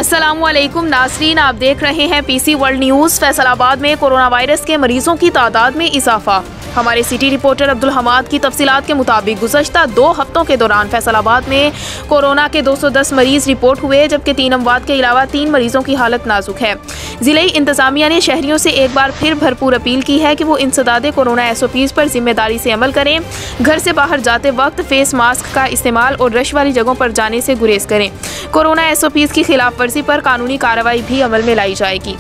अस्सलामुअलैकुम नाज़रीन, आप देख रहे हैं पीसी वर्ल्ड न्यूज़। फैसलाबाद में कोरोना वायरस के मरीजों की तादाद में इजाफा। हमारे सिटी रिपोर्टर अब्दुल हमाद की तफसीलात के मुताबिक गुज़श्ता 2 हफ्तों के दौरान फैसलाबाद में कोरोना के 210 मरीज रिपोर्ट हुए, जबकि 3 अमवात के अलावा 3 मरीजों की हालत नाजुक है। ज़िले इंतज़ामिया ने शहरियों से एक बार फिर भरपूर अपील की है कि वो इंसदादे कोरोना SOPs पर जिम्मेदारी से अमल करें। घर से बाहर जाते वक्त फेस मास्क का इस्तेमाल और रश वाली जगहों पर जाने से गुरेज करें। कोरोना SOPs की खिलाफ वर्जी पर कानूनी कार्रवाई भी अमल में लाई जाएगी।